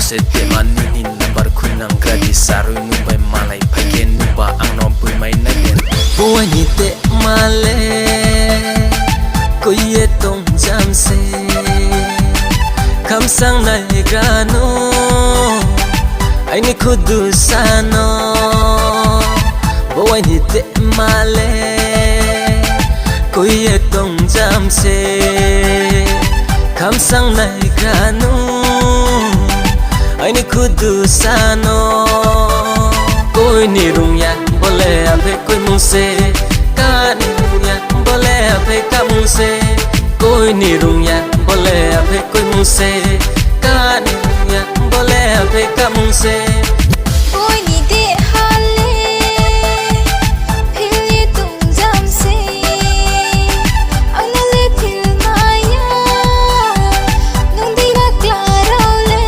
se te manin lambar kunang gradi saru numbai malai phagen nuba angno bui mai na den Boh Aini Dehma le koye tong jam se Khamsang nai gano aini khudu sano Boh Aini Dehma le koye tong jam se Khamsang nai gano aini khudu sano Koi ni rung ya bole ape koi mung se Ka ni rung ya bole ape ka mung se Koi ni rung ya bole ape koi mung se Ka ni rung ya bole ape ka mung se Boh Aini Dehma le phil ye tung jam se Angna le phil maya nung di na klaro le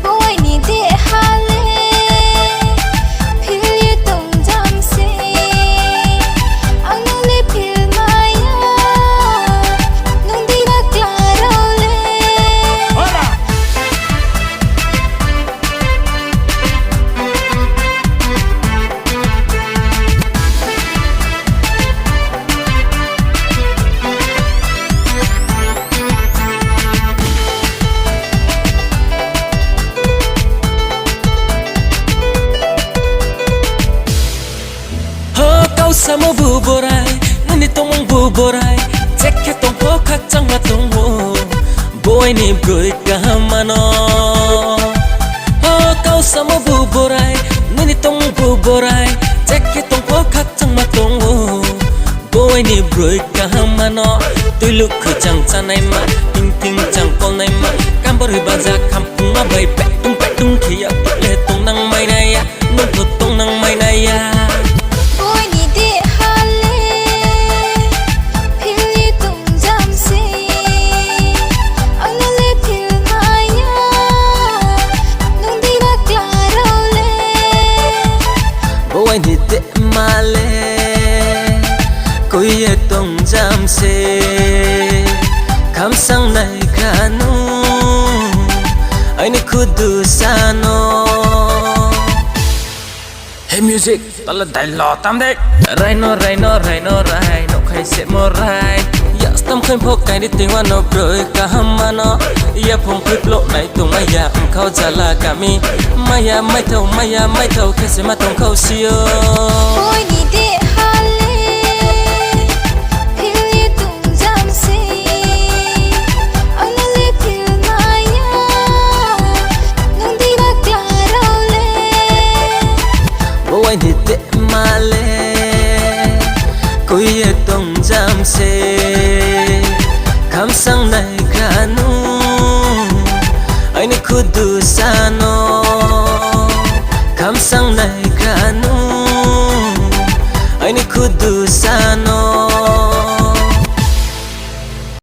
Boh Aini Dehma le phil ye tung jam se Angna le phil maya nung di na klaro le Samo bu borai nani tong bu borai jekhe tong po khak changma tong ho Boh Aini broi kamano kau samo bu borai nani tong bu borai jekhe tong po khak changma tong ho Boh Aini broi kamano tuluk khachang chanai ma ting ting chang pol nai ma kambor hi baja kampung ma bai pe tung khia le tong nang mai na ya nung thot tong nang mai na ya Boh Aini Dehma le phil ye tung jam se Angna le phil maya nung di na klaro le Boh Aini Dehma le koye tong jam se Khamsang nai gano aini khudu sano Hey music, tala dai lo tam dek Rai no khai se mo rai Ya stam khai phok kai ni ting wa no broi ka hamano Ya phong phip lo nai tung maya khao jala kami Maya mai thau khai se ma tong khao sio Boh Aini Dehma le phil ye tung jam se Angna le phil maya nung di na klaro le Boh Aini Dehma le koye tong jam se Khamsang nai gano aini khudu sano Khamsang nai gano aini khudu sano